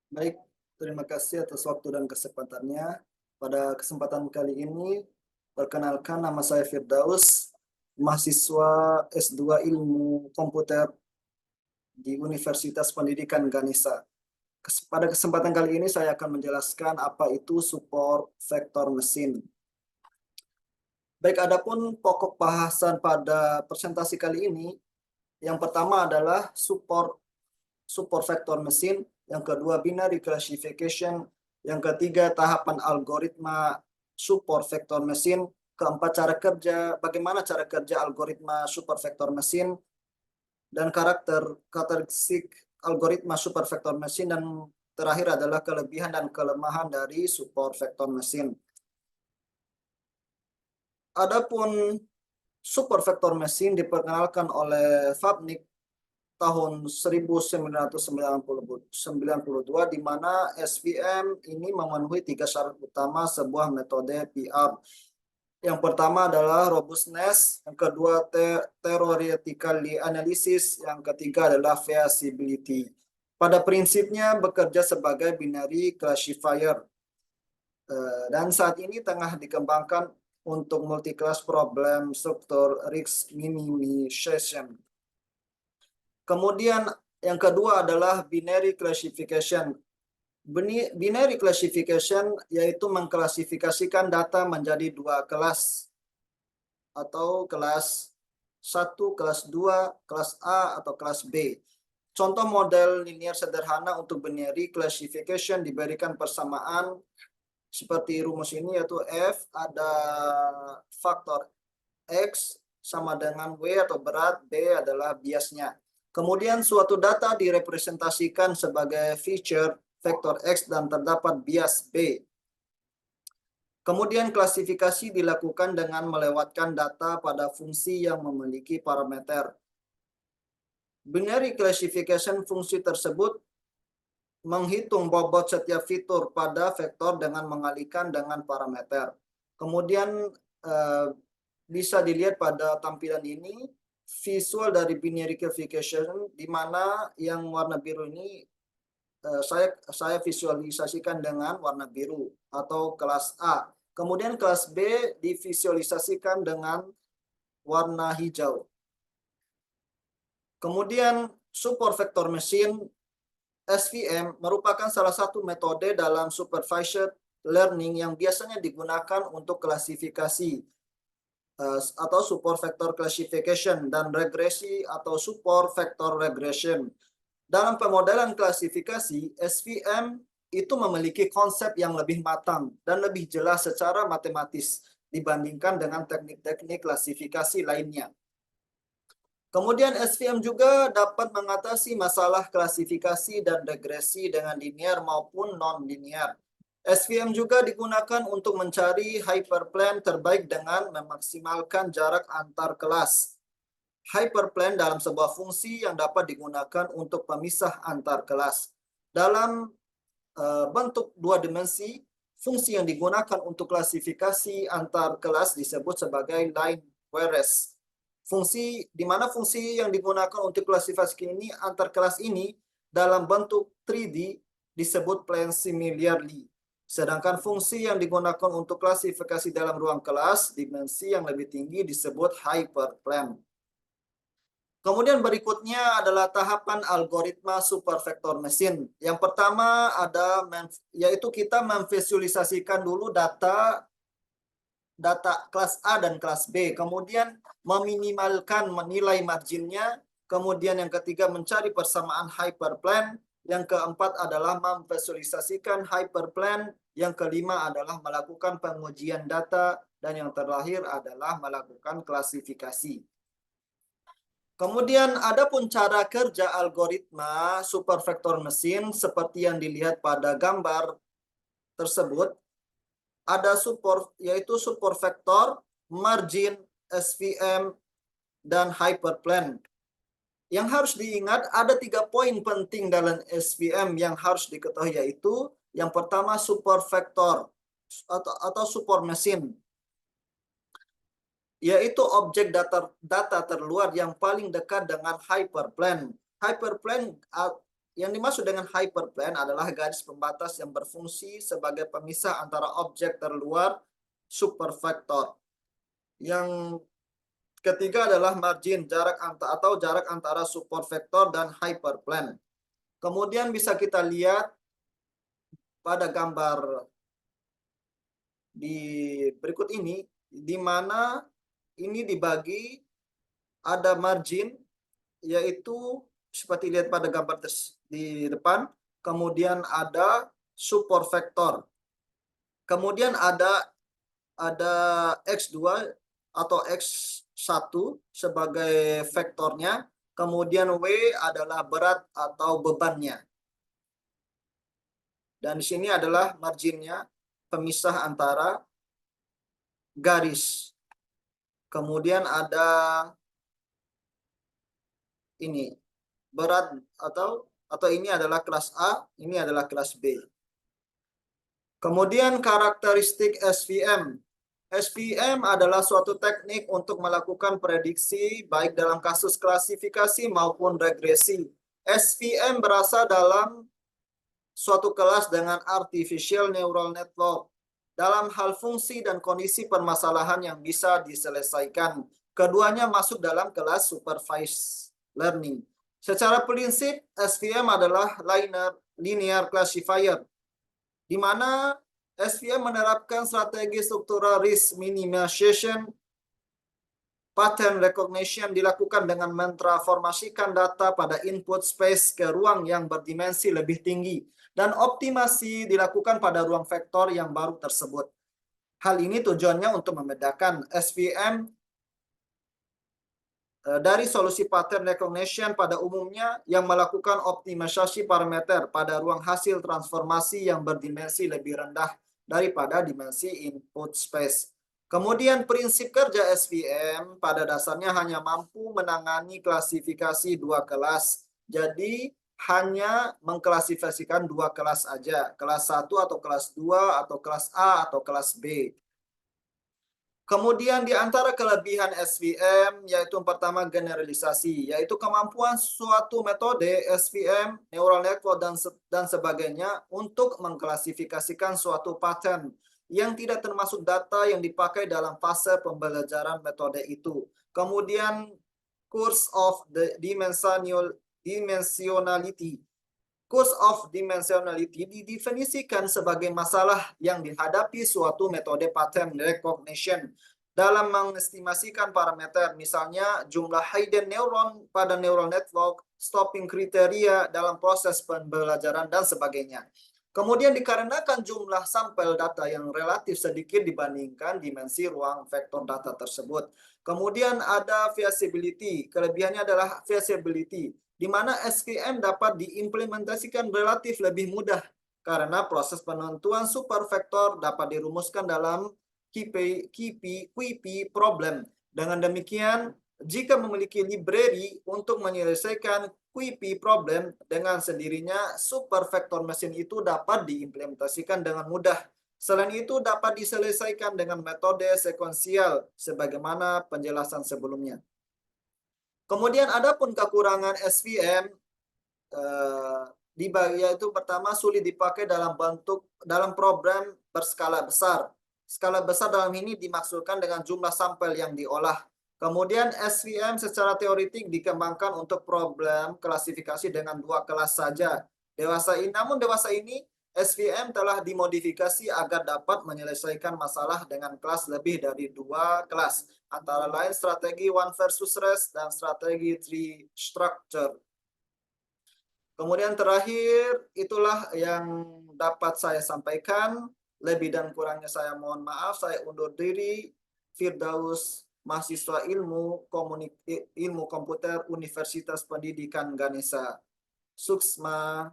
Baik, terima kasih atas waktu dan kesempatannya. Pada kesempatan kali ini, perkenalkan nama saya Firdaus, mahasiswa S2 Ilmu Komputer di Universitas Pendidikan Ganesha. Pada kesempatan kali ini saya akan menjelaskan apa itu support vektor mesin. Baik, adapun pokok bahasan pada presentasi kali ini, yang pertama adalah support vektor mesin, yang kedua binary classification, yang ketiga tahapan algoritma support vektor mesin, keempat bagaimana cara kerja algoritma support vektor mesin, dan karakteristik algoritma support vektor mesin, dan terakhir adalah kelebihan dan kelemahan dari support vektor mesin. Adapun support vektor mesin diperkenalkan oleh Vapnik tahun 1992, di mana SVM ini memenuhi 3 syarat utama sebuah metode PR. Yang pertama adalah robustness, yang kedua theoretical analysis, yang ketiga adalah feasibility. Pada prinsipnya bekerja sebagai binary classifier, dan saat ini tengah dikembangkan untuk multi-class problem structure risk minimization. Kemudian yang kedua adalah binary classification. Binary classification yaitu mengklasifikasikan data menjadi dua kelas, atau kelas 1, kelas 2, kelas A atau kelas B. Contoh model linear sederhana untuk binary classification diberikan persamaan seperti rumus ini, yaitu F ada faktor X sama dengan W atau berat, B adalah biasnya. Kemudian suatu data direpresentasikan sebagai feature vektor X dan terdapat bias B. Kemudian klasifikasi dilakukan dengan melewatkan data pada fungsi yang memiliki parameter. Binary classification fungsi tersebut menghitung bobot setiap fitur pada vektor dengan mengalihkan dengan parameter. Kemudian bisa dilihat pada tampilan ini visual dari binary classification, di mana yang warna biru ini saya visualisasikan dengan warna biru atau kelas A. Kemudian kelas B divisualisasikan dengan warna hijau. Kemudian support vector machine SVM merupakan salah satu metode dalam supervised learning yang biasanya digunakan untuk klasifikasi atau support vector classification dan regresi atau support vector regression. Dalam pemodelan klasifikasi, SVM itu memiliki konsep yang lebih matang dan lebih jelas secara matematis dibandingkan dengan teknik-teknik klasifikasi lainnya. Kemudian SVM juga dapat mengatasi masalah klasifikasi dan regresi dengan linear maupun non-linear. SVM juga digunakan untuk mencari hyperplane terbaik dengan memaksimalkan jarak antar kelas. Hyperplane dalam sebuah fungsi yang dapat digunakan untuk pemisah antar kelas. Dalam bentuk dua dimensi, fungsi yang digunakan untuk klasifikasi antar kelas disebut sebagai line queries. Di mana fungsi yang digunakan untuk klasifikasi ini antar kelas ini dalam bentuk 3D disebut plane similarly. Sedangkan fungsi yang digunakan untuk klasifikasi dalam ruang kelas dimensi yang lebih tinggi disebut hyperplane. Kemudian berikutnya adalah tahapan algoritma supervektor mesin. Yang pertama yaitu kita memvisualisasikan dulu data kelas A dan kelas B, kemudian meminimalkan nilai marginnya, kemudian yang ketiga mencari persamaan hyperplane, yang keempat adalah memvisualisasikan hyperplane, yang kelima adalah melakukan pengujian data, dan yang terakhir adalah melakukan klasifikasi. Kemudian adapun cara kerja algoritma supervektor mesin seperti yang dilihat pada gambar tersebut, ada yaitu support vektor, margin, SVM, dan hyperplane. Yang harus diingat ada 3 poin penting dalam SVM yang harus diketahui, yaitu yang pertama support vektor atau support mesin, yaitu objek data terluar yang paling dekat dengan hyperplane. Hyperplane yang dimaksud dengan hyperplane adalah garis pembatas yang berfungsi sebagai pemisah antara objek terluar supervektor. Yang ketiga adalah margin, jarak antara supervektor dan hyperplane. Kemudian bisa kita lihat pada gambar di berikut ini, di mana ini dibagi ada margin, yaitu seperti lihat pada gambar di depan, kemudian ada supervektor, kemudian ada X2 atau X1 sebagai vektornya, kemudian W adalah berat atau bebannya. Dan di sini adalah marginnya, pemisah antara garis. Kemudian ada ini berat atau ini adalah kelas A, ini adalah kelas B. Kemudian karakteristik SVM. SVM adalah suatu teknik untuk melakukan prediksi baik dalam kasus klasifikasi maupun regresi. SVM berasal dalam suatu kelas dengan artificial neural network dalam hal fungsi dan kondisi permasalahan yang bisa diselesaikan. Keduanya masuk dalam kelas supervised learning. Secara prinsip, SVM adalah linear classifier, di mana SVM menerapkan strategi struktural risk minimization. Pattern recognition dilakukan dengan mentransformasikan data pada input space ke ruang yang berdimensi lebih tinggi, dan optimasi dilakukan pada ruang vektor yang baru tersebut. Hal ini tujuannya untuk membedakan SVM dari solusi pattern recognition pada umumnya yang melakukan optimalisasi parameter pada ruang hasil transformasi yang berdimensi lebih rendah daripada dimensi input space. Kemudian prinsip kerja SVM pada dasarnya hanya mampu menangani klasifikasi dua kelas. Jadi hanya mengklasifikasikan dua kelas saja, kelas 1 atau kelas 2 atau kelas A atau kelas B. Kemudian di antara kelebihan SVM yaitu yang pertama generalisasi, yaitu kemampuan suatu metode SVM, neural network dan sebagainya untuk mengklasifikasikan suatu pattern yang tidak termasuk data yang dipakai dalam fase pembelajaran metode itu. Kemudian course of the dimensionality. Course of dimensionality didefinisikan sebagai masalah yang dihadapi suatu metode pattern recognition dalam mengestimasikan parameter, misalnya jumlah hidden neuron pada neural network, stopping kriteria dalam proses pembelajaran, dan sebagainya. Kemudian dikarenakan jumlah sampel data yang relatif sedikit dibandingkan dimensi ruang vektor data tersebut. Kemudian ada feasibility, kelebihannya adalah feasibility, di mana SVM dapat diimplementasikan relatif lebih mudah karena proses penentuan supervektor dapat dirumuskan dalam QP problem. Dengan demikian, jika memiliki library untuk menyelesaikan QP problem, dengan sendirinya supervektor mesin itu dapat diimplementasikan dengan mudah. Selain itu dapat diselesaikan dengan metode sekuensial sebagaimana penjelasan sebelumnya. Kemudian adapun kekurangan SVM yaitu pertama sulit dipakai dalam program berskala besar. Skala besar dalam ini dimaksudkan dengan jumlah sampel yang diolah. Kemudian SVM secara teoretik dikembangkan untuk problem klasifikasi dengan dua kelas saja. Namun dewasa ini SVM telah dimodifikasi agar dapat menyelesaikan masalah dengan kelas lebih dari dua kelas, antara lain strategi one versus rest dan strategi tree structure. Kemudian terakhir, itulah yang dapat saya sampaikan. Lebih dan kurangnya saya mohon maaf. Saya undur diri. Firdaus, mahasiswa ilmu komputer Universitas Pendidikan Ganesha. Suksma.